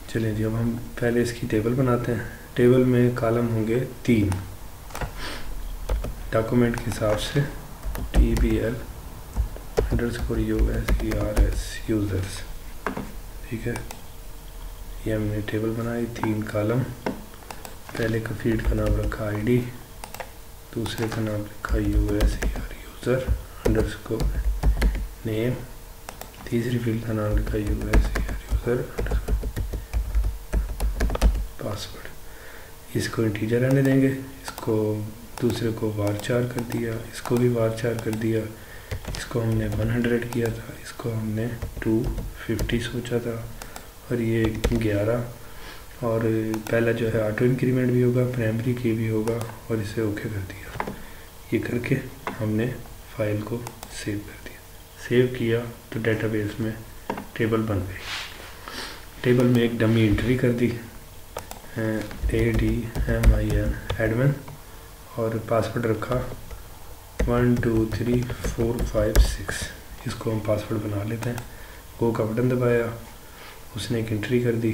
चलिए जी, अब हम पहले इसकी टेबल बनाते हैं। टेबल में कॉलम होंगे 3 डॉक्यूमेंट के हिसाब से TBL_USERS यूज़र्स। ठीक है, ये हमने टेबल बनाई 3 कॉलम। पहले का फील्ड का नाम रखा ID, दूसरे का नाम लिखा यूज़र अंडरस्कोर नेम, तीसरी फील्ड का नाम लिखा यूज़र पासवर्ड। इसको इंटीजर रहने देंगे, इसको दूसरे को varchar कर दिया, इसको भी varchar कर दिया। इसको हमने 100 किया था, इसको हमने 250 सोचा था, और ये 11। और पहला जो है ऑटो इंक्रीमेंट भी होगा, प्राइमरी की भी होगा, और इसे ओके कर दिया। ये करके हमने फाइल को सेव कर दिया। सेव किया तो डेटाबेस में टेबल बन गई। टेबल में एक डमी एंट्री कर दी ADMIN एडमिन, और पासवर्ड रखा 123456। इसको हम पासवर्ड बना लेते हैं। गो का बटन दबाया, उसने एक एंट्री कर दी।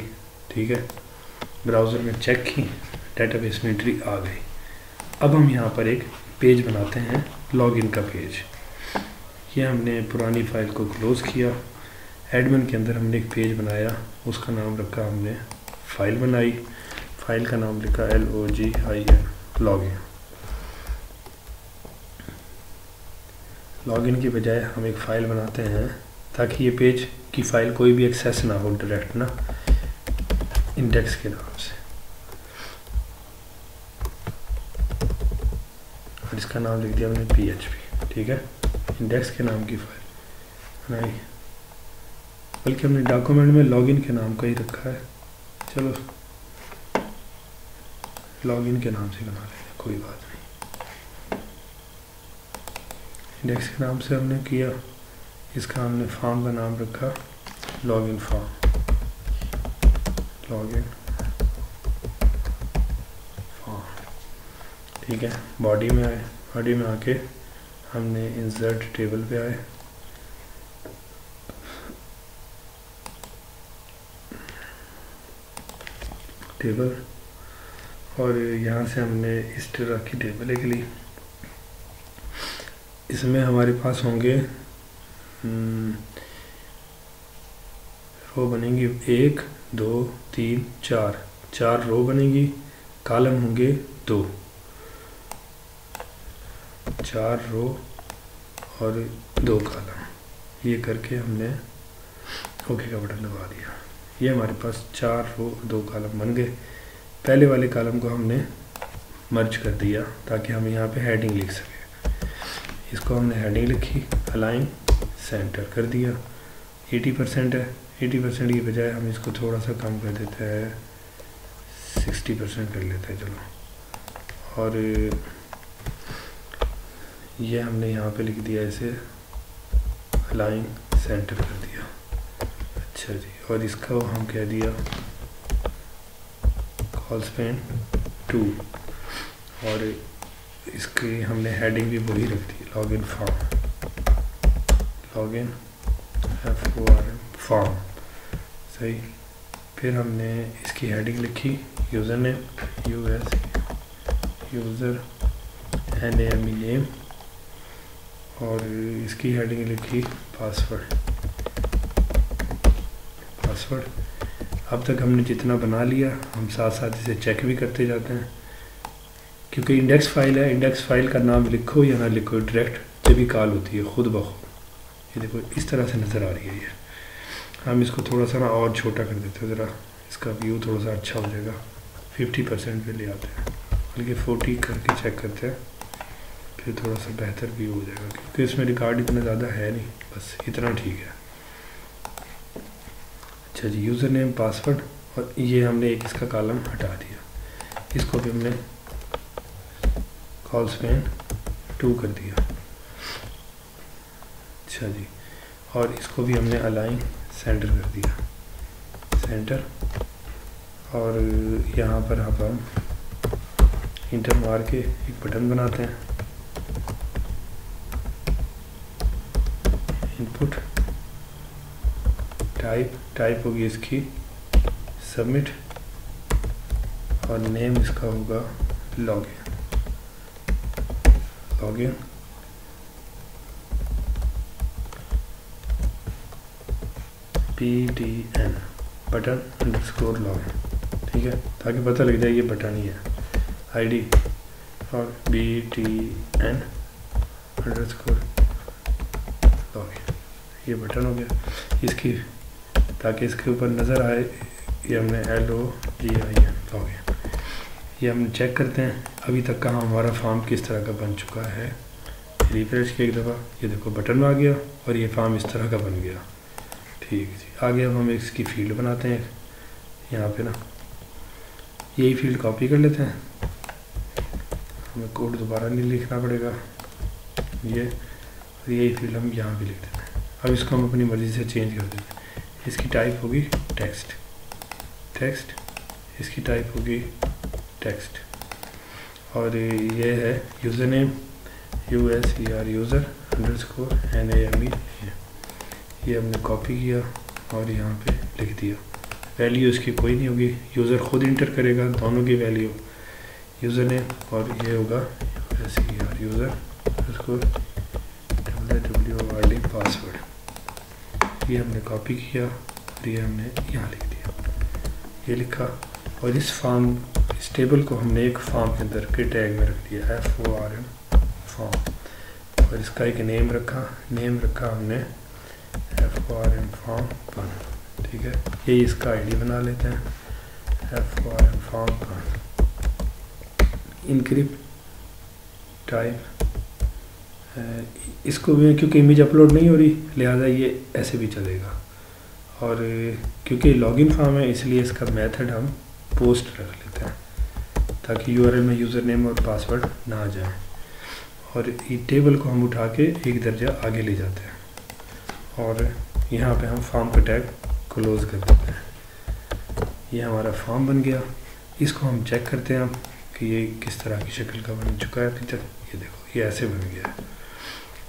ठीक है, ब्राउज़र में चेक की, डेटाबेस में एंट्री आ गई। अब हम यहाँ पर एक पेज बनाते हैं, लॉगिन का पेज। ये हमने पुरानी फाइल को क्लोज़ किया। एडमिन के अंदर हमने एक पेज बनाया, उसका नाम रखा हमने फाइल बनाई। फाइल का नाम लिखा LOGIN लॉगिन। लॉगिन की बजाय हम एक फ़ाइल बनाते हैं ताकि ये पेज की फ़ाइल कोई भी एक्सेस ना हो डायरेक्ट ना, इंडेक्स के नाम से। और इसका नाम लिख दिया हमने PHP। ठीक है, इंडेक्स के नाम की फ़ाइल बनाई, बल्कि हमने डॉक्यूमेंट में लॉगिन के नाम का ही रखा है। चलो लॉगिन के नाम से बना लेंगे, कोई बात नहीं। इंडेक्स के नाम से हमने किया। इसका हमने फॉर्म का नाम रखा लॉगिन फॉर्म, लॉगिन फॉर्म। ठीक है, बॉडी में आए। बॉडी में आके हमने इंसर्ट टेबल पे आए। टेबल, और यहाँ से हमने इस तरह की टेबल एक ली। इसमें हमारे पास होंगे रो बनेंगी 1 2 3 4, 4 रो बनेगी। कॉलम होंगे 2, 4 रो और 2 कॉलम। ये करके हमने ओके का बटन दबा दिया। ये हमारे पास 4 रो 2 कॉलम बन गए। पहले वाले कॉलम को हमने मर्ज कर दिया ताकि हम यहाँ पे हेडिंग लिख सकें। इसको हमने हेडिंग लिखी, अलाइन सेंटर कर दिया। 80% है, 80% की बजाय हम इसको थोड़ा सा कम कर देते हैं, 60% कर लेते हैं। चलो, और ये हमने यहाँ पे लिख दिया इसे अलाइन सेंटर कर दिया। अच्छा जी, और इसका हम कह दिया कॉलस्पेन 2, और इसकी हमने हेडिंग भी वही रख दी, login form, login FORM form. सही। फिर हमने इसकी हेडिंग लिखी user name user NAME name, और इसकी हेडिंग लिखी पासवर्ड। अब तक हमने जितना बना लिया, हम साथ साथ इसे चेक भी करते जाते हैं, क्योंकि इंडेक्स फाइल है। इंडेक्स फाइल का नाम लिखो या ना लिखो, डायरेक्ट जब भी कॉल होती है खुद ब खुद। ये देखो इस तरह से नज़र आ रही है। ये हम इसको थोड़ा सा ना और छोटा कर देते हैं, ज़रा इसका व्यू थोड़ा सा अच्छा हो जाएगा। 50% पे ले आते हैं, बल्कि 40 करके चेक करते हैं, फिर थोड़ा सा बेहतर व्यू हो जाएगा, क्योंकि इसमें रिकॉर्ड इतना ज़्यादा है नहीं, बस इतना ठीक है। अच्छा जी, यूज़र नेम पासवर्ड, और ये हमने एक इसका कॉलम हटा दिया। इसको भी हमने कॉलस्पेन 2 कर दिया। अच्छा जी, और इसको भी हमने अलाइन सेंटर कर दिया, सेंटर। और यहाँ पर हम इंटर मार के एक बटन बनाते हैं, इनपुट टाइप होगी इसकी सबमिट, और नेम इसका होगा login. PTN button underscore login, ठीक है, ताकि पता लग जाए ये बटन ही है। ID और BTN अंडरस्कोर लॉगिन, ये बटन हो गया इसकी, ताकि इसके ऊपर नज़र आए ये हमने LOGIN लॉगिन। ये हम चेक करते हैं अभी तक का हमारा फॉर्म किस तरह का बन चुका है। रिफ्रेश किया एक दफ़ा, ये देखो बटन आ गया और ये फॉर्म इस तरह का बन गया। ठीक जी, आगे अब हम इसकी फील्ड बनाते हैं। यहाँ पे ना यही फील्ड कॉपी कर लेते हैं, हमें कोड दोबारा नहीं लिखना पड़ेगा। ये और यही फील्ड हम यहाँ भी लिख देते हैं। अब इसको हम अपनी मर्ज़ी से चेंज कर देते हैं। इसकी टाइप होगी टेक्स्ट, इसकी टाइप होगी टेक्स्ट, और ये है user name USER user underscore NAME। ये हमने कॉपी किया और यहाँ पे लिख दिया। वैल्यू इसकी कोई नहीं होगी, यूज़र खुद इंटर करेगा दोनों की वैल्यू, यूज़र नेम और ये होगा USER user underscore WWRD password. ये हमने कॉपी किया और ये हमने यहाँ लिख दिया, ये लिखा। और इस फॉर्म, इस टेबल को हमने एक फॉर्म के अंदर के टैग में रख दिया FORM फॉर्म, और इसका एक नेम रखा हमने FORM फॉर्म 1, ठीक है। ये इसका ID बना लेते हैं FORM फॉर्म 1 इनक्रिप्ट टाइप। इसको भी क्योंकि इमेज अपलोड नहीं हो रही लिहाजा ये ऐसे भी चलेगा, और क्योंकि लॉगिन फॉर्म है इसलिए इसका मेथड हम पोस्ट रख लेते हैं ताकि URL में यूज़र नेम और पासवर्ड ना आ जाए। और ये टेबल को हम उठा के एक दर्जा आगे ले जाते हैं और यहाँ पे हम फॉर्म का टैग क्लोज़ कर देते हैं। ये हमारा फॉर्म बन गया। इसको हम चेक करते हैं अब कि ये किस तरह की शक्ल का बन चुका है अभी तक। ये देखो ये ऐसे बन गया है,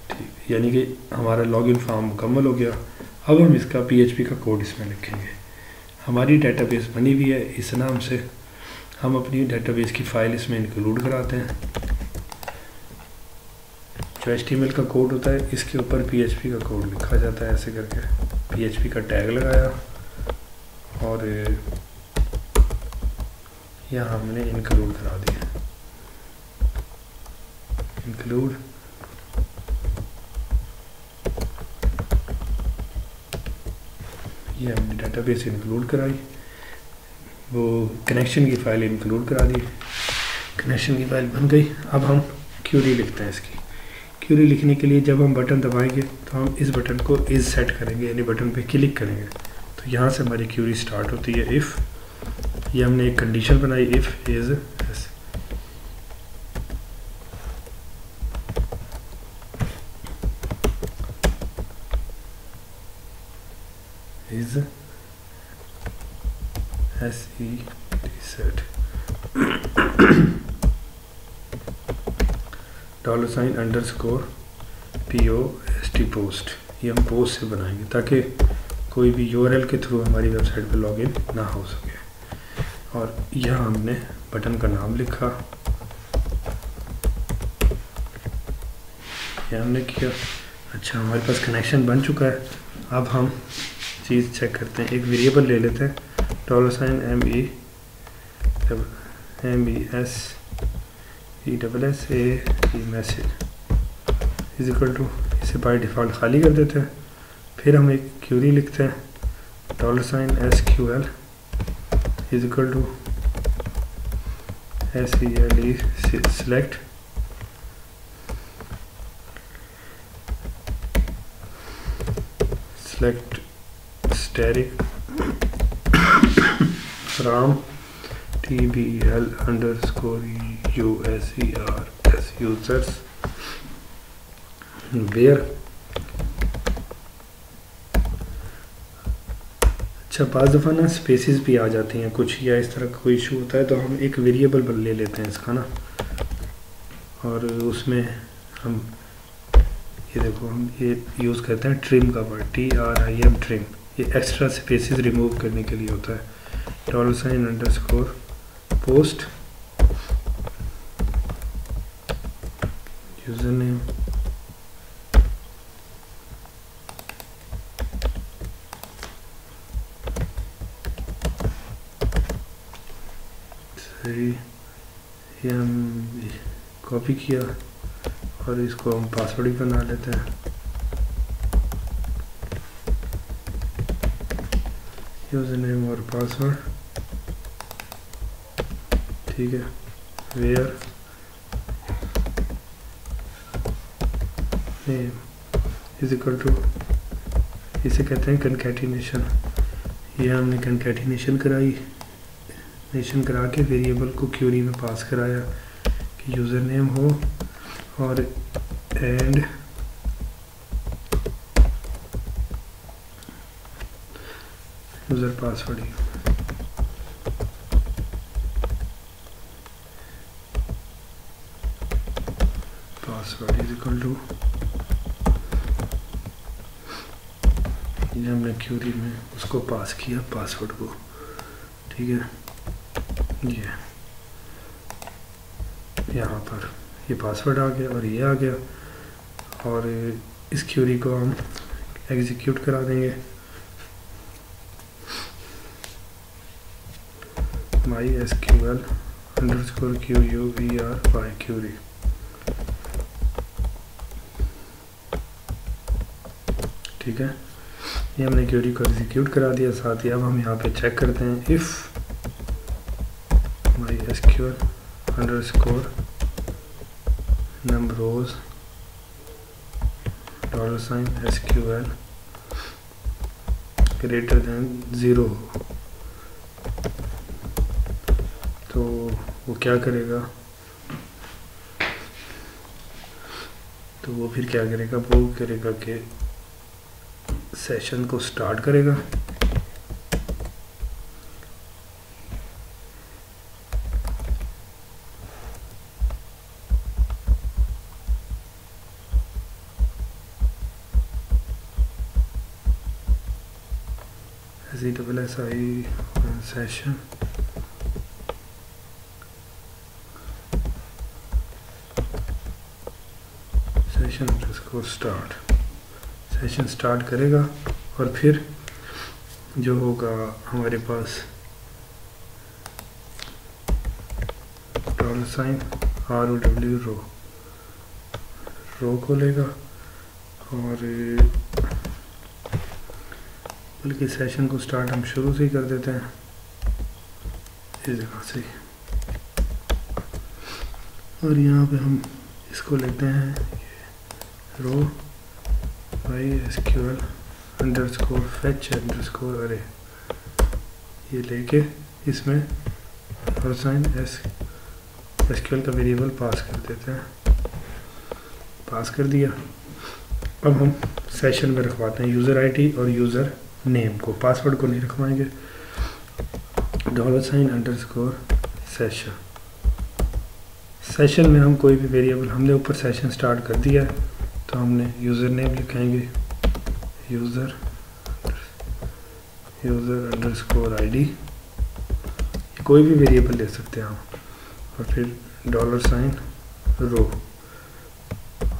ठीक, यानी कि हमारा लॉगिन फॉर्म मुकम्मल हो गया। अब हम इसका PHP का कोड इसमें लिखेंगे। हमारी डेटाबेस बनी हुई है, इस नाम से हम अपनी डेटाबेस की फ़ाइल इसमें इंक्लूड कराते हैं। जो HTML का कोड होता है इसके ऊपर PHP का कोड लिखा जाता है, ऐसे करके PHP का टैग लगाया और यहाँ हमने इंक्लूड करा दिया, इंक्लूड। ये हमने डेटाबेस इंक्लूड कराई, वो कनेक्शन की फ़ाइल इंक्लूड करा दी, कनेक्शन की फ़ाइल बन गई। अब हम क्यूरी लिखते हैं। इसकी क्यूरी लिखने के लिए जब हम बटन दबाएंगे तो हम इस बटन को इज सेट करेंगे, यानी बटन पे क्लिक करेंगे तो यहाँ से हमारी क्यूरी स्टार्ट होती है। इफ़, ये हमने एक कंडीशन बनाई, if is set $_POST post. ये हम पोस्ट से बनाएंगे ताकि कोई भी URL के थ्रू हमारी वेबसाइट पे लॉगिन ना हो सके। और यहाँ हमने बटन का नाम लिखा, ये हमने किया। अच्छा, हमारे पास कनेक्शन बन चुका है। अब हम चीज़ चेक करते हैं, एक वेरिएबल ले लेते हैं $MESSA message is equal to, इसे बाय डिफ़ॉल्ट खाली कर देते हैं। फिर हम एक क्यूरी लिखते हैं $SQL is equal to SELE select static from TBL_USER as users where। अच्छा, बाज़ दफ़ा ना स्पेसिस भी आ जाती हैं कुछ, या इस तरह का कोई इशू होता है तो हम एक वेरिएबल ले लेते हैं इसका ना, और उसमें हम ये देखो हम ये यूज़ करते हैं ट्रिम का वर्ड, TRIM ट्रिम। ये एक्स्ट्रा स्पेसिस रिमूव करने के लिए होता है। $_ post username सही, ये हम कॉपी किया और इसको हम पासवर्ड ही बना लेते हैं। यूज़र नेम और पासवर्ड, ठीक है। Where name is equal to, इसे कहते हैं कंकैटिनेशन। ये हमने कंकैटिनेशन करा के वेरिएबल को क्यूरी में पास कराया कि यूज़र नेम हो और एंड यूज़र पासवर्ड ही। पासवर्ड इज इक्वल टू, ये हमने क्यूरी में उसको पास किया पासवर्ड को, ठीक है। ये यहाँ पर ये पासवर्ड आ गया और ये आ गया, और इस क्यूरी को हम एग्जीक्यूट करा देंगे। MySQL _QUERY क्यूरी, ठीक है। ये हमने क्यूरी को एग्जीक्यूट करा दिया। साथ ही अब हम यहाँ पे चेक करते हैं, if MySQL _numRows $SQL greater than 0, तो वो क्या करेगा, तो वो फिर क्या करेगा, वो करेगा कि सेशन को स्टार्ट करेगा। SESSI session start, session start करेगा और फिर जो होगा हमारे पास $ROW रो खोलेगा, और बल्कि सेशन को स्टार्ट हम शुरू से ही कर देते हैं इस जगह से, और यहाँ पे हम इसको लेते हैं रो MySQL _fetch _array, ये लेके इसमें $SQL का वेरिएबल पास कर देते हैं। पास कर दिया। अब हम सेशन में रखवाते हैं यूज़र आईडी और यूज़र नेम को, पासवर्ड को नहीं रखवाएंगे। $_session, सेशन में हम कोई भी वेरिएबल, हमने ऊपर सेशन स्टार्ट कर दिया है तो हमने यूज़र नेम लिखाएंगे यूज़र _ID, कोई भी वेरिएबल ले सकते हैं हम, और फिर $रो,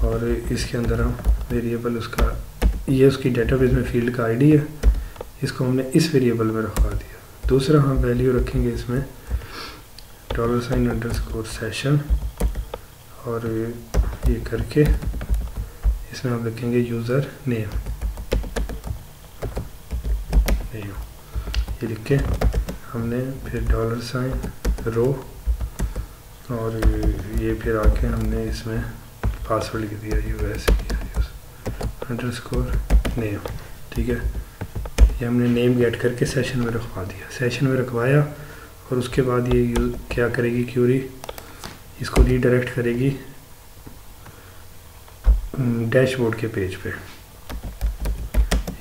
और इसके अंदर हम वेरिएबल उसका, ये उसकी डेटाबेस में फील्ड का आईडी है, इसको हमने इस वेरिएबल में रखवा दिया। दूसरा हम वैल्यू रखेंगे इसमें $_session, और ये करके इसमें हम लिखेंगे यूज़र नेम, ये लिख के हमने फिर $रो, और ये फिर आके हमने इसमें पासवर्ड लिख दिया $_name, ठीक है। ये हमने नेम गेट करके सेशन में रखवा दिया, सेशन में रखवाया, और उसके बाद ये क्या करेगी क्यूरी, इसको रीडायरेक्ट करेगी डैशबोर्ड के पेज पे।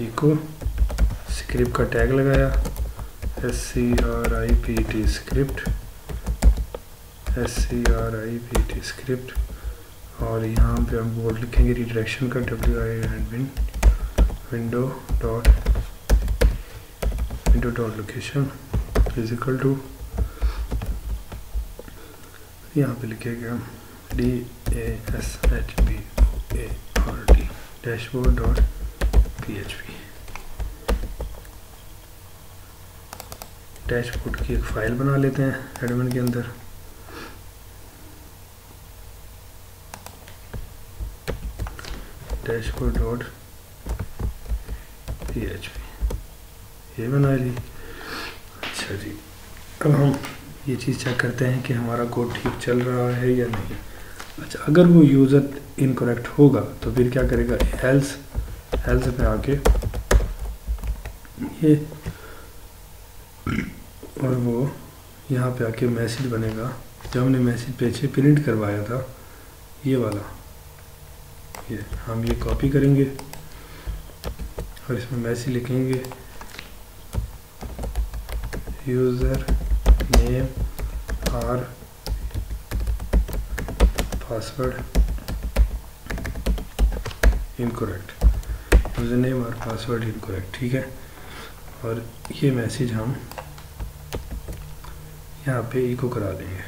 इको स्क्रिप्ट का टैग लगाया SCRIPT स्क्रिप्ट, और यहाँ पे हम बोर्ड लिखेंगे रीडायरेक्शन का window.location इज इक्वल टू, यहाँ पे लिखेगा DASHBOARD dashboard.php। डैशबोर्ड की एक फ़ाइल बना लेते हैं एडमिन के अंदर। dashboard.php ये बना ली। अच्छा जी, अब हम ये चीज़ चेक करते हैं कि हमारा कोड ठीक चल रहा है या नहीं। अच्छा, अगर वो यूज़र इनकरेक्ट होगा तो फिर क्या करेगा, एल्स पे आके ये, और वो यहाँ पे आके मैसेज बनेगा जो हमने मैसेज पीछे प्रिंट करवाया था, ये वाला। ये हम ये कॉपी करेंगे और इसमें मैसेज लिखेंगे यूज़र नेम और पासवर्ड इनकरेक्ट, यूज़र नेम और पासवर्ड इनकरेक्ट, ठीक है। और ये मैसेज हम यहाँ पे इको करा देंगे।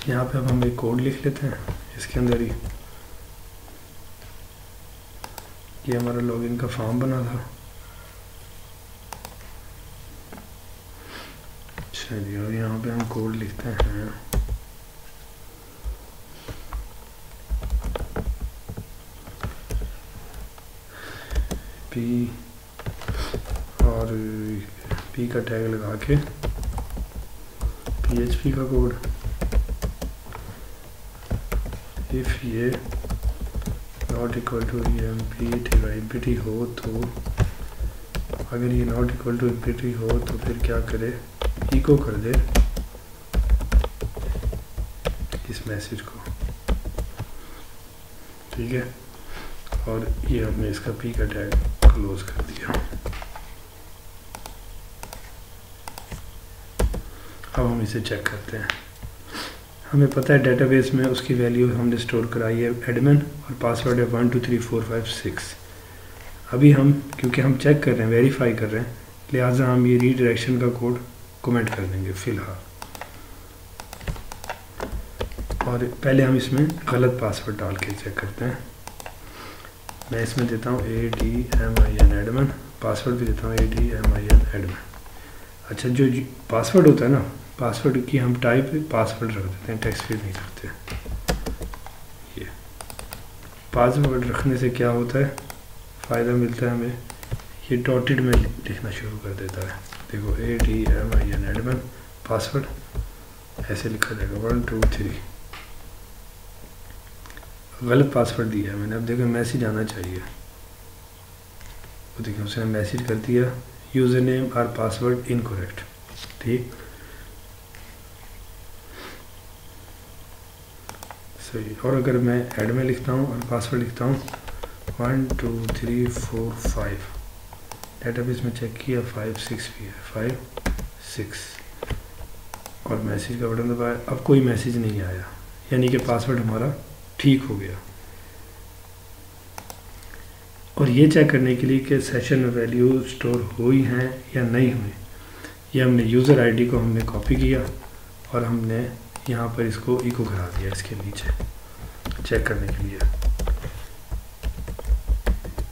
यहाँ पे अब हम एक कोड लिख लेते हैं इसके अंदर ही। ये हमारा लॉगिन का फॉर्म बना था। अच्छा जी, और यहाँ पे हम कोड लिखते हैं पी, और पी का टैग लगा के PHP का कोड। इफ़ ये नॉट इक्वल टू एम्प्टी हो तो, अगर ये नॉट इक्वल टू एम्प्टी हो तो फिर क्या करे, इको कर दे इस मैसेज को, ठीक है। और ये हमने इसका पी का टैग क्लोज कर दिया। अब हम इसे चेक करते हैं। हमें पता है डेटाबेस में उसकी वैल्यू हमने स्टोर कराई है एडमिन, और पासवर्ड है 1 2 3 4 5 6। अभी हम, क्योंकि हम चेक कर रहे हैं, वेरीफाई कर रहे हैं, लिहाजा हम ये रीडायरेक्शन का कोड कमेंट कर देंगे फ़िलहाल। और पहले हम इसमें गलत पासवर्ड डाल के चेक करते हैं। मैं इसमें देता हूँ ADMIN एडमिन, पासवर्ड भी देता हूँ ADMIN एडमिन। अच्छा, जो पासवर्ड होता है ना, पासवर्ड की हम टाइप पासवर्ड रख देते हैं, टेक्स्ट फील्ड नहीं रखते। ये पासवर्ड रखने से क्या होता है, फ़ायदा मिलता है हमें, ये डॉटेड में लिखना शुरू कर देता है। देखो ADMIN एडमिन पासवर्ड ऐसे लिखा जाएगा 1 2 3। गलत पासवर्ड दिया है मैंने। अब देखो मैसेज आना चाहिए, वो देखिए उसने मैसेज कर दिया यूज़र नेम और पासवर्ड इनकरेक्ट, ठीक। सही। और अगर मैं एडमिन लिखता हूँ और पासवर्ड लिखता हूँ 1 2 3 4 5, डेटाबेस में चेक किया 5 6 भी है, 5 6, और मैसेज का बटन दबाया, अब कोई मैसेज नहीं आया, यानी कि पासवर्ड हमारा ठीक हो गया। और ये चेक करने के लिए कि सेशन में वैल्यू स्टोर हुई हैं या नहीं हुई, ये हमने यूज़र आईडी को हमने कॉपी किया और हमने यहाँ पर इसको इको करा दिया इसके नीचे चेक करने के लिए।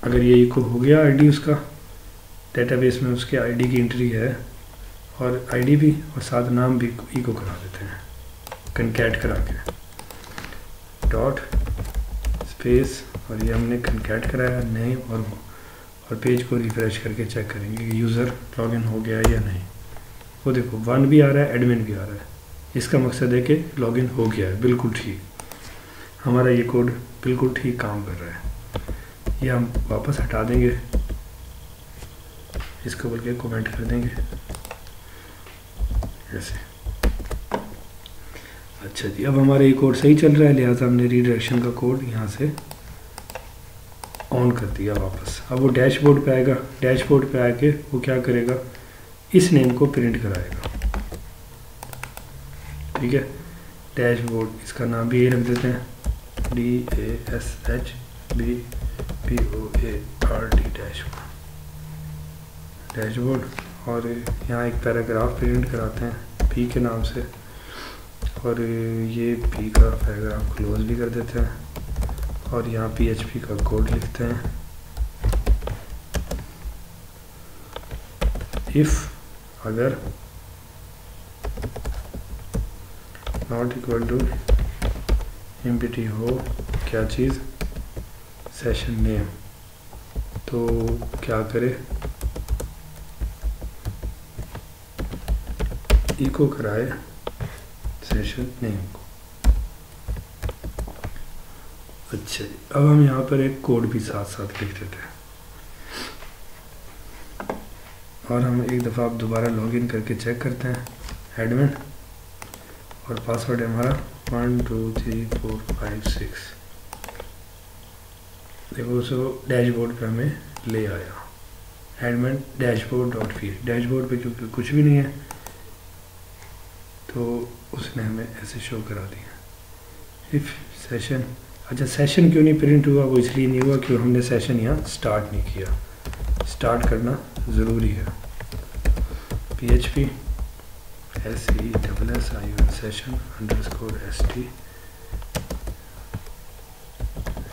अगर ये इको हो गया आईडी उसका, डेटाबेस में उसके आईडी की एंट्री है, और आईडी भी और साथ नाम भी इको करा देते हैं कनकैट करा के, डॉट स्पेस, और ये हमने कनकैट कराया नेम और पेज को रिफ्रेश करके चेक करेंगे कि यूज़र लॉगिन हो गया या नहीं। वो देखो 1 भी आ रहा है, एडमिन भी आ रहा है, इसका मकसद है कि लॉगिन हो गया है, बिल्कुल ठीक। हमारा ये कोड बिल्कुल ठीक काम कर रहा है। ये हम वापस हटा देंगे, इसको बोल के कमेंट कर देंगे ऐसे। अच्छा जी, अब हमारा ये कोड सही चल रहा है, लिहाजा हमने रीडायरेक्शन का कोड यहाँ से ऑन कर दिया वापस। अब वो डैशबोर्ड पे आएगा, डैशबोर्ड पे आके वो क्या करेगा, इस नेम को प्रिंट कराएगा, ठीक है। डैशबोर्ड, इसका नाम भी ये रख देते हैं DASH BOARD डैशबोर्ड। और यहाँ एक पैराग्राफ प्रिंट कराते हैं पी के नाम से, और ये पी का पैराग्राफ क्लोज भी कर देते हैं और यहाँ PHP का कोड लिखते हैं। इफ़ अगर नॉट इक्वल टू एम्प्टी हो क्या चीज़, सेशन नेम, तो क्या करे, इको कराए सेशन नेम को। अच्छा, अब हम यहाँ पर एक कोड भी साथ साथ लिख देते हैं और हम एक दफ़ा आप दोबारा लॉगिन करके चेक करते हैं एडमिन, और पासवर्ड है हमारा 1 2 3 4 5 6। देखो सो डैशबोर्ड पे हमें ले आया एडमिन डैशबोर्ड डॉट फी। डैशबोर्ड पे क्योंकि कुछ भी नहीं है तो उसने हमें ऐसे शो करा दिया। इफ़ सेशन, अच्छा सेशन क्यों नहीं प्रिंट हुआ, वो इसलिए नहीं हुआ क्योंकि हमने सेशन यहाँ स्टार्ट नहीं किया। स्टार्ट करना ज़रूरी है। PHP SESSION session _ ST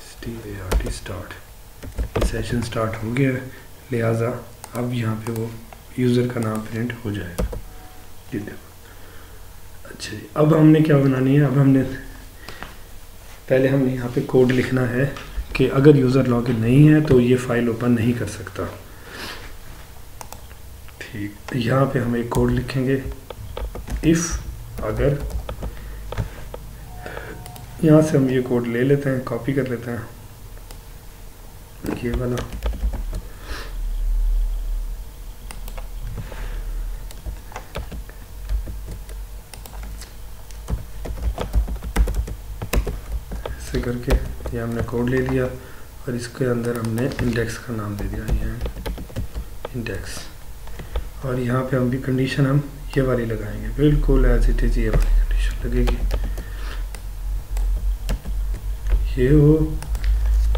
START start. Session start हो गया है, लिहाजा अब यहाँ पे वो यूज़र का नाम प्रिंट हो जाएगा। ये देखो। अच्छा जी, अब हमने क्या बनानी है, अब हमने पहले हमें यहाँ पे कोड लिखना है कि अगर यूज़र लॉगिन नहीं है तो ये फाइल ओपन नहीं कर सकता। ठीक, तो यहाँ पे हम एक कोड लिखेंगे इफ़ अगर, यहाँ से हम ये कोड ले लेते हैं, कॉपी कर लेते हैं ये वाला, ऐसे करके ये हमने कोड ले लिया और इसके अंदर हमने इंडेक्स का नाम दे दिया, ये इंडेक्स। और यहाँ पे हम भी कंडीशन हम ये वाली लगाएंगे, बिल्कुल एज इट इज़ ये वाली कंडीशन लगेगी, ये हो,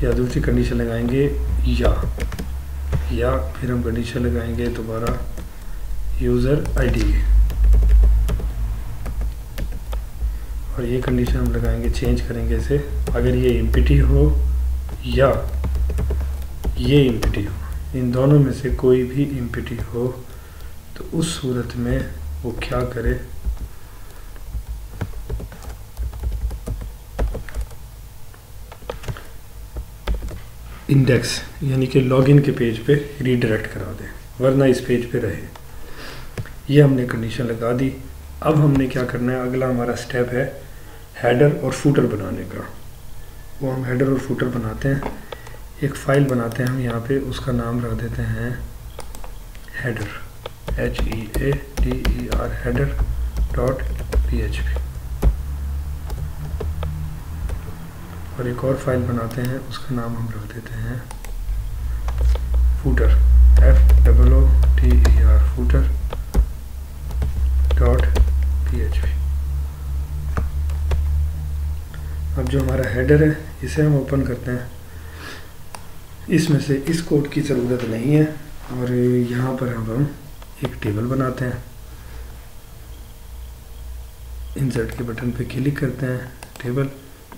या दूसरी कंडीशन लगाएंगे या फिर हम कंडीशन लगाएंगे दोबारा यूज़र आईडी, और ये कंडीशन हम लगाएंगे, चेंज करेंगे इसे, अगर ये एम्प्टी हो या ये एम्प्टी हो, इन दोनों में से कोई भी एम्प्टी हो तो उस सूरत में वो क्या करे, इंडेक्स यानी कि लॉगिन के पेज पे रीडायरेक्ट करा दें, वरना इस पेज पे रहे। ये हमने कंडीशन लगा दी। अब हमने क्या करना है, अगला हमारा स्टेप है हेडर और फूटर बनाने का। वो हम हेडर और फूटर बनाते हैं, एक फ़ाइल बनाते हैं हम यहाँ पे, उसका नाम रख देते हैं हेडर, HEADER header.php, और एक और फाइल बनाते हैं, उसका नाम हम रख देते हैं फूटर, FOOTER footer.php। अब जो हमारा हेडर है इसे हम ओपन करते हैं, इसमें से इस कोड की ज़रूरत नहीं है, और यहाँ पर हम एक टेबल बनाते हैं, इंसर्ट के बटन पे क्लिक करते हैं, टेबल।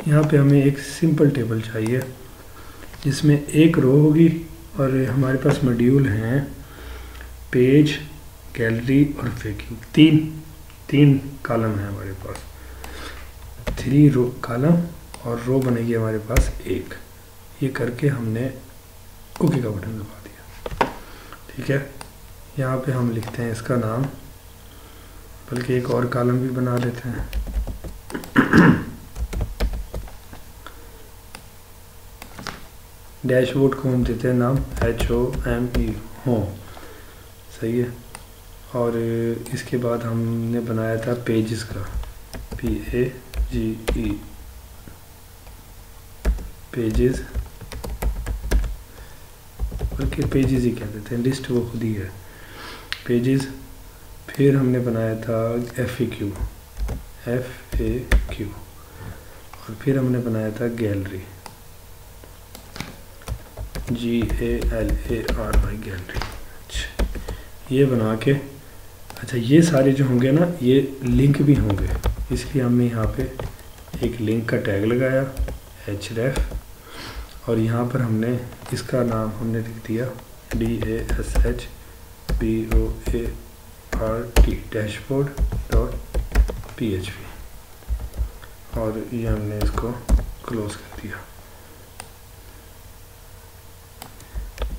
यहाँ पे हमें एक सिंपल टेबल चाहिए जिसमें एक रो होगी और हमारे पास मॉड्यूल हैं पेज, गैलरी और फैकिंग, तीन कॉलम है हमारे पास, 3 रो कॉलम, और रो बनेगी हमारे पास एक। ये करके हमने ओके का बटन दबा दिया। ठीक है, यहाँ पे हम लिखते हैं इसका नाम, बल्कि एक और कॉलम भी बना लेते हैं, डैशबोर्ड को हम देते हैं नाम HOME, होम, सही है। और इसके बाद हमने बनाया था पेजेस का, PAGE, पेजेस, बल्कि पेजेस ही कह देते हैं, लिस्ट वो खुद ही है, पेजेस। फिर हमने बनाया था FAQ, और फिर हमने बनाया था गैलरी, GALARY गैलरी। अच्छा, ये बना के, अच्छा ये सारे जो होंगे ना ये लिंक भी होंगे, इसलिए हमने यहाँ पे एक लिंक का टैग लगाया href, और यहाँ पर हमने इसका नाम हमने लिख दिया DASHBOART dashboard.php, और ये हमने इसको क्लोज कर दिया।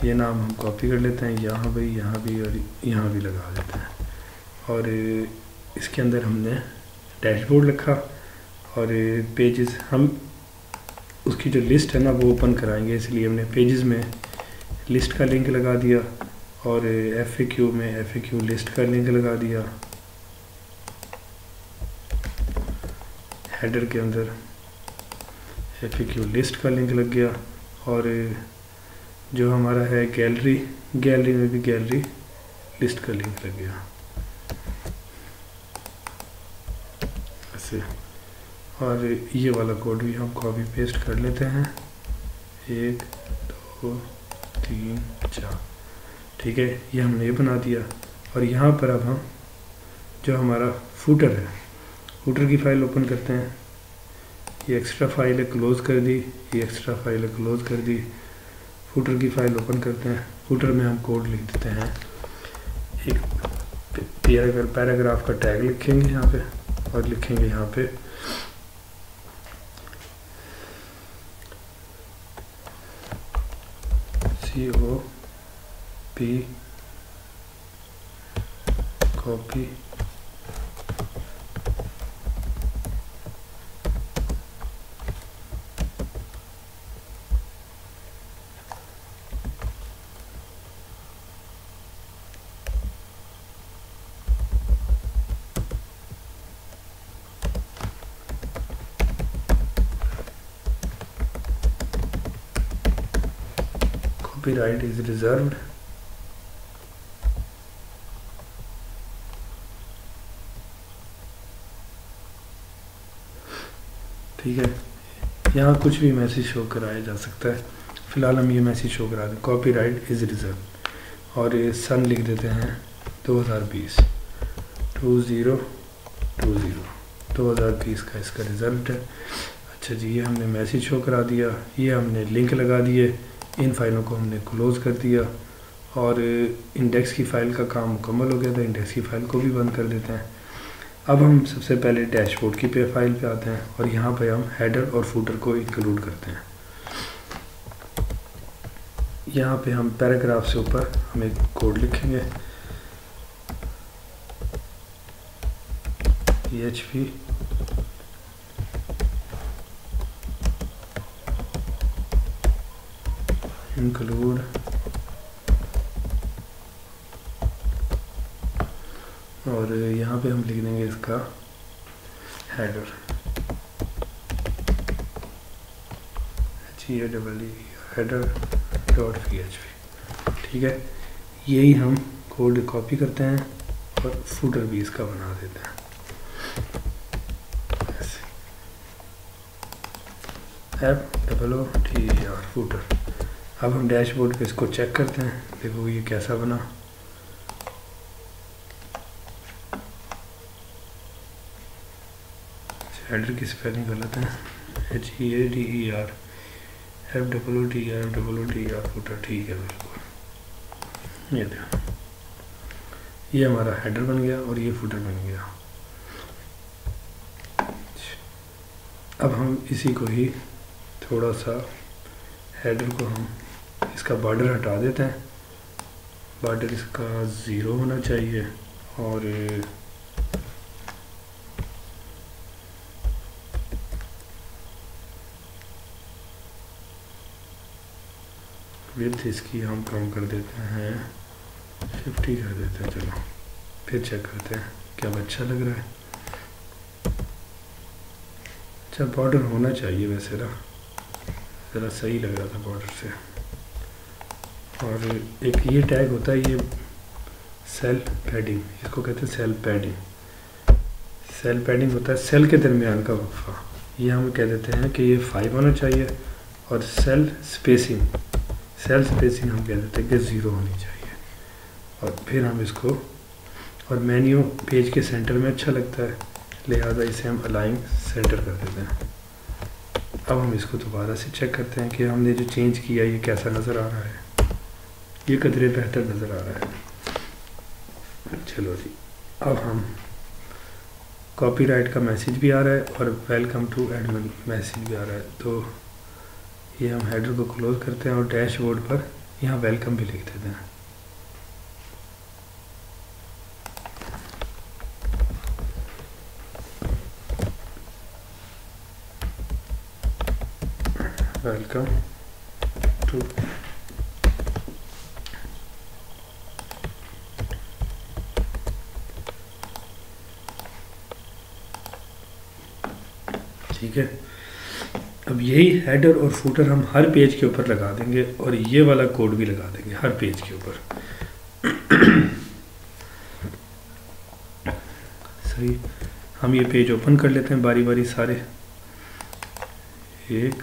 ये नाम हम कॉपी कर लेते हैं, यहाँ भी और यहाँ भी लगा देते हैं, और इसके अंदर हमने डैशबोर्ड लिखा, और पेजेस हम उसकी जो लिस्ट है ना वो ओपन कराएंगे, इसलिए हमने पेजेस में लिस्ट का लिंक लगा दिया, और FAQ में FAQ लिस्ट का लिंक लगा दिया, हेडर के अंदर FAQ लिस्ट का लिंक लग गया, और जो हमारा है गैलरी में भी गैलरी लिस्ट का लिंक लग गया ऐसे। और ये वाला कोड भी हम कॉपी पेस्ट कर लेते हैं, 1 2 3 4, ठीक है, ये हमने ये बना दिया। और यहाँ पर अब हम जो हमारा फूटर है, फूटर की फ़ाइल ओपन करते हैं, ये एक्स्ट्रा फाइल है क्लोज़ कर दी, ये एक्स्ट्रा फाइल है क्लोज़ कर दी, फूटर की फ़ाइल ओपन करते हैं। फूटर में हम कोड लिख देते हैं, एक पैराग्राफ का टैग लिखेंगे यहाँ पे, और लिखेंगे यहाँ पे copy copyright is reserved, ठीक है। यहाँ कुछ भी मैसेज शो कराया जा सकता है, फ़िलहाल हम ये मैसेज शो करा दें, कॉपीराइट इज़ रिजर्व, और ये सन लिख देते हैं 2020 2020 का इसका रिज़ल्ट है। अच्छा जी, ये हमने मैसेज शो करा दिया, ये हमने लिंक लगा दिए, इन फाइलों को हमने क्लोज़ कर दिया, और इंडेक्स की फ़ाइल का काम मुकम्मल हो गया था, इंडेक्स की फ़ाइल को भी बंद कर देते हैं। अब हम सबसे पहले डैशबोर्ड की फाइल पे आते हैं, और यहाँ पे हम हेडर और फूटर को इंक्लूड करते हैं। यहाँ पे हम पैराग्राफ से ऊपर हम एक कोड लिखेंगे, PHP include और यहाँ पे हम लिख देंगे इसका हेडर header.php, ठीक है। यही हम कोड कॉपी करते हैं और फूटर भी इसका बना देते हैं ऐसे, FOOTER फूटर। अब हम डैशबोर्ड पे इसको चेक करते हैं, देखो ये कैसा बना। हेडर की स्पेलिंग गलत है, HEADER FOOTER फूटर, ठीक है बिल्कुल। ये देखो, ये हमारा हेडर बन गया और ये फूटर बन गया। अब हम इसी को ही थोड़ा सा हेडर को हम इसका बॉर्डर हटा देते हैं, बॉर्डर इसका 0 होना चाहिए, और विड्थ इसकी हम कम कर देते हैं, 50 कर देते हैं। चलो फिर चेक करते हैं क्या अच्छा लग रहा है। अच्छा बॉर्डर होना चाहिए वैसे ना, ज़रा सही लग रहा था बॉर्डर से। और एक ये टैग होता है, ये सेल पैडिंग, इसको कहते हैं सेल पैडिंग। सेल पैडिंग होता है सेल के दरमियान का वक्फा, ये हम कह देते हैं कि ये 5 होना चाहिए। और सेल स्पेसिंग, सेल स्पेसिंग हम कह देते हैं कि 0 होनी चाहिए। और फिर हम इसको, और मेन्यू पेज के सेंटर में अच्छा लगता है, लिहाजा इसे हम अलाइन सेंटर कर देते हैं। अब हम इसको दोबारा से चेक करते हैं कि हमने जो चेंज किया ये कैसा नज़र आ रहा है। ये कदरे बेहतर नज़र आ रहा है। चलो जी, अब हम कॉपीराइट का मैसेज भी आ रहा है और वेलकम टू एडमिन मैसेज भी आ रहा है। तो ये हम हेडर को क्लोज करते हैं और डैशबोर्ड पर यहाँ वेलकम भी लिख देते हैं। वेलकम टू ठीक है। अब यही हेडर और फूटर हम हर पेज के ऊपर लगा देंगे और ये वाला कोड भी लगा देंगे हर पेज के ऊपर। सही, हम ये पेज ओपन कर लेते हैं बारी बारी सारे। एक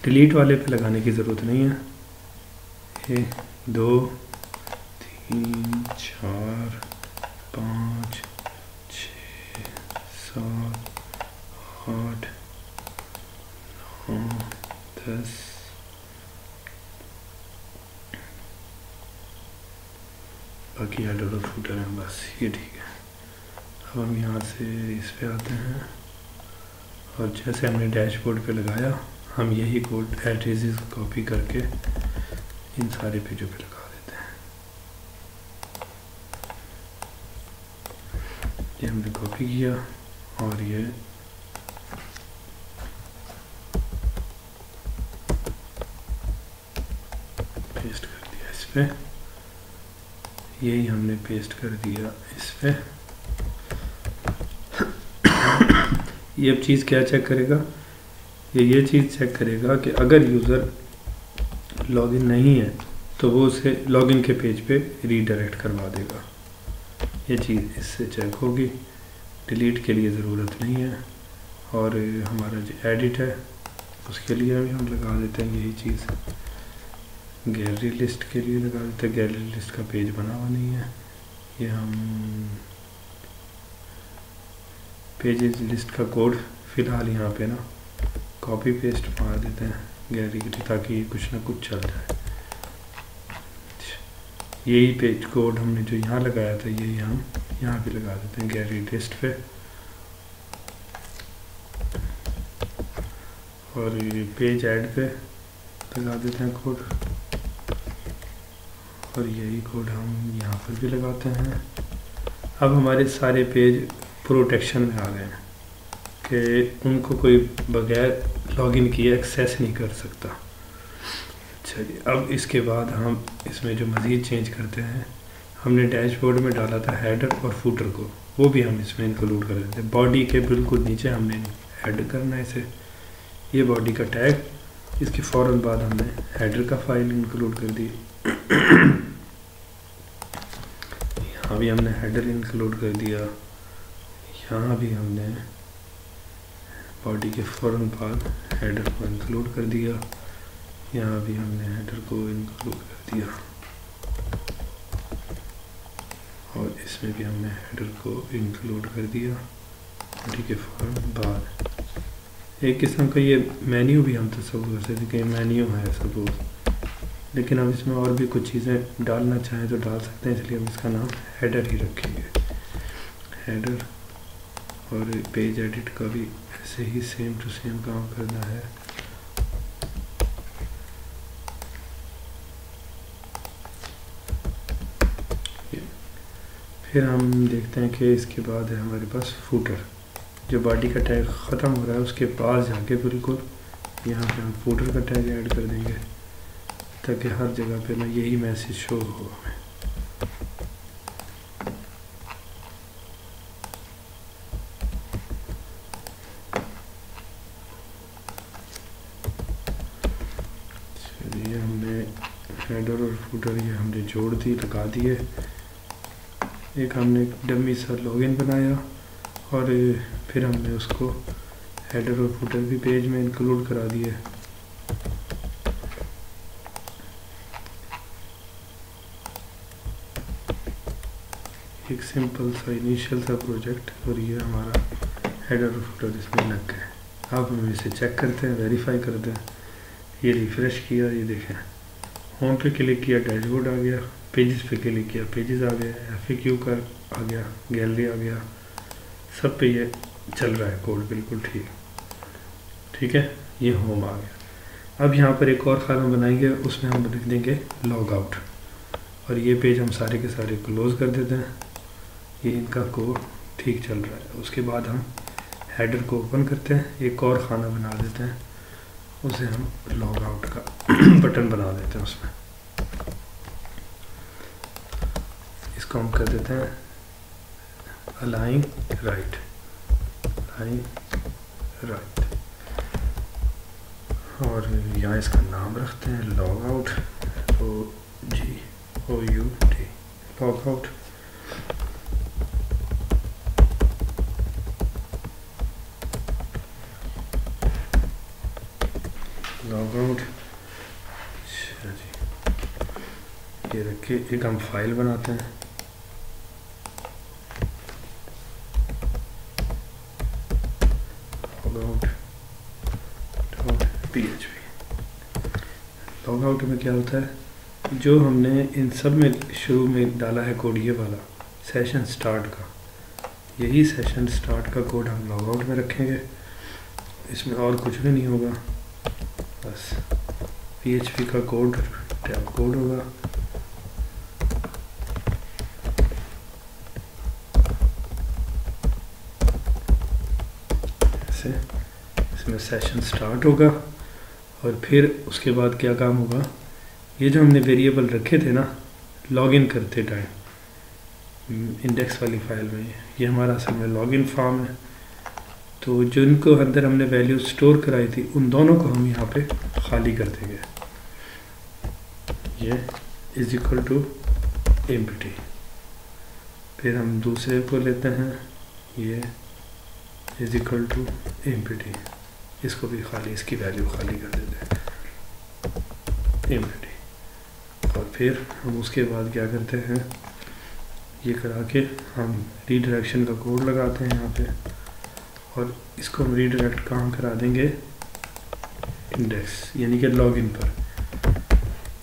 डिलीट वाले पे लगाने की ज़रूरत नहीं है। 1 2 3 4 5 6 7 8 9 10। बाकी हेडर और फूटर हैं, बस ये ठीक है। अब हम यहाँ से इस पे आते हैं और जैसे हमने डैशबोर्ड पे लगाया, हम यही कोड एड्रेसेस कॉपी करके इन सारे पेजों पे लगा देते हैं। ये हमने कॉपी किया और ये पेस्ट कर दिया इस पे। यही हमने पेस्ट कर दिया इस पे। ये अब चीज़ क्या चेक करेगा, ये चीज़ चेक करेगा कि अगर यूज़र लॉगिन नहीं है तो वो उसे लॉगिन के पेज पे रीडायरेक्ट करवा देगा। ये चीज़ इससे चेक होगी। डिलीट के लिए ज़रूरत नहीं है। और हमारा जो एडिट है उसके लिए भी हम लगा देते हैं यही चीज़। गैलरी लिस्ट के लिए लगा देते हैं, गैलरी लिस्ट का पेज बना हुआ नहीं है। ये हम पेजेस लिस्ट का कोड फ़िलहाल यहाँ पे ना कॉपी पेस्ट मार देते हैं गैलरी के लिए, ताकि कुछ ना कुछ चल जाए। यही पेज कोड हमने जो यहाँ लगाया था यही हम यहाँ पे लगा देते हैं गैलरी लिस्ट पे। और ये पेज ऐड पे लगा देते हैं कोड, और यही कोड हम यहाँ पर भी लगाते हैं। अब हमारे सारे पेज प्रोटेक्शन में आ गए हैं कि उनको कोई बगैर लॉगिन किए एक्सेस नहीं कर सकता। चलिए, अब इसके बाद हम इसमें जो मज़ीद चेंज करते हैं, हमने डैशबोर्ड में डाला था हेडर और फूटर को, वो भी हम इसमें इंक्लूड कर देते हैं। बॉडी के बिल्कुल नीचे हमने ऐड करना है इसे, ये बॉडी का टैग। इसके फ़ौरन बाद हमने हेडर का फाइल इंक्लूड कर दी। यहाँ भी हमने हेडर इंक्लूड कर दिया, यहाँ भी हमने बॉडी के फ़ौरन बाद हेडर को इंक्लूड कर दिया, यहाँ भी हमने हेडर को इंक्लूड कर दिया, और इसमें भी हमने हेडर को इंक्लूड कर दिया बॉडी के फ़ौरन बाद। एक किस्म का ये मेन्यू भी हम तस्वीर कर सकते कि मेन्यू है सपोज, लेकिन हम इसमें और भी कुछ चीज़ें डालना चाहें तो डाल सकते हैं, इसलिए हम इसका नाम हेडर ही रखेंगे। हेडर और पेज एडिट का भी ऐसे ही सेम टू सेम काम करना है। फिर हम देखते हैं कि इसके बाद है हमारे पास फूटर। जो बॉडी का टैग ख़त्म हो रहा है उसके पास जाके बिल्कुल यहाँ पे हम फूटर का टैग ऐड कर देंगे, ताकि हर जगह पे ना यही मैसेज शो हो हमें। चलिए, हमने हेडर और फूटर ये हमने जोड़ दी, लगा दिए। एक हमने डमी सा लॉगिन बनाया और फिर हमने उसको हेडर और फूटर भी पेज में इंक्लूड करा दिए। एक सिंपल सा इनिशियल सा प्रोजेक्ट, और ये हमारा हेडर और फुटर इसमें लग गए। अब हम इसे चेक करते हैं, वेरीफाई करते हैं। ये रिफ़्रेश किया, ये देखें होम पे क्लिक किया डैशबोर्ड आ गया, पेजेस पे क्लिक किया पेजेस आ गया, FAQ का आ गया, गैलरी आ गया, सब पे ये चल रहा है कोड बिल्कुल ठीक है। ये होम आ गया। अब यहाँ पर एक और कॉलम बनाएंगे, उसमें हम लिख देंगे लॉग आउट, और ये पेज हम सारे के सारे क्लोज़ कर देते हैं। ये इनका कोड ठीक चल रहा है। उसके बाद हम हेडर को ओपन करते हैं, एक और खाना बना देते हैं, उसे हम लॉग आउट का बटन बना देते हैं उसमें। इसको हम कर देते हैं अलाइन राइट, और यहाँ इसका नाम रखते हैं log out, LOGOUT log out. Log out, अच्छा जी, ये रख के एक हम फाइल बनाते हैं। PHP लॉग आउट में क्या होता है, जो हमने इन सब में शुरू में डाला है कोड, ये वाला सेशन स्टार्ट का, यही सेशन स्टार्ट का कोड हम लॉग आउट में रखेंगे। इसमें और कुछ भी नहीं होगा, बस PHP का कोड टैब कोड होगा। ऐसे इसमें सेशन स्टार्ट होगा, और फिर उसके बाद क्या काम होगा, ये जो हमने वेरिएबल रखे थे ना लॉगिन करते टाइम इंडेक्स वाली फाइल में, ये हमारा असल में लॉगिन फॉर्म है। तो जिनको अंदर हमने वैल्यू स्टोर कराई थी उन दोनों को हम यहाँ पे खाली कर देंगे। ये इज इक्वल टू एम्प्टी, फिर हम दूसरे को लेते हैं, ये इज इक्वल टू एम्प्टी, इसको भी खाली, इसकी वैल्यू खाली कर देते हैं एम्प्टी। और फिर हम उसके बाद क्या करते हैं, ये करा के हम रीडायरेक्शन का कोड लगाते हैं यहाँ पे, और इसको हम रीडायरेक्ट कहाँ करा देंगे, इंडेक्स यानी कि लॉगिन पर,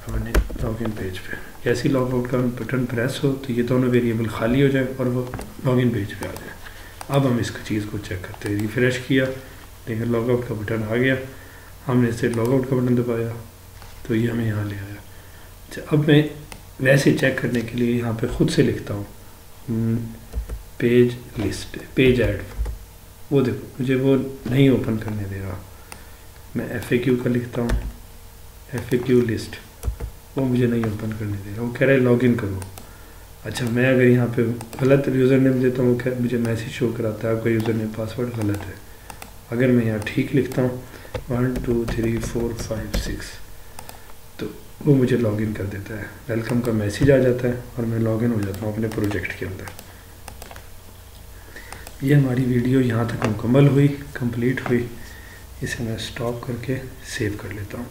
अपने लॉगिन पेज पे। जैसे ही लॉग आउट का बटन प्रेस हो तो ये दोनों वेरिएबल खाली हो जाए और वो लॉगिन पेज पे आ जाए। अब हम इस चीज़ को चेक करते हैं, रिफ़्रेश किया, देखिए लॉग आउट का बटन आ गया, हमने इसे लॉग आउट का बटन दबाया तो ये हमें यहाँ ले आया। अच्छा, अब मैं वैसे चेक करने के लिए यहाँ पे ख़ुद से लिखता हूँ पेज लिस्ट, पेज ऐड, वो देखो मुझे वो नहीं ओपन करने दे रहा। मैं FAQ का लिखता हूँ, FAQ लिस्ट, वो मुझे नहीं ओपन करने दे रहा, वो कह रहा है लॉगिन करो। अच्छा, मैं अगर यहाँ पे गलत यूज़र नेम देता हूँ, क्या मुझे मैसेज शो कराता है आपका यूज़र नेम पासवर्ड गलत है। अगर मैं यहाँ ठीक लिखता हूँ 1 2 3 4 5 6, तो वो मुझे लॉगिन कर देता है, वेलकम का मैसेज आ जाता है और मैं लॉगिन हो जाता हूँ अपने प्रोजेक्ट के अंदर। ये हमारी वीडियो यहाँ तक मुकम्मल हुई, कंप्लीट हुई। इसे मैं स्टॉप करके सेव कर लेता हूँ।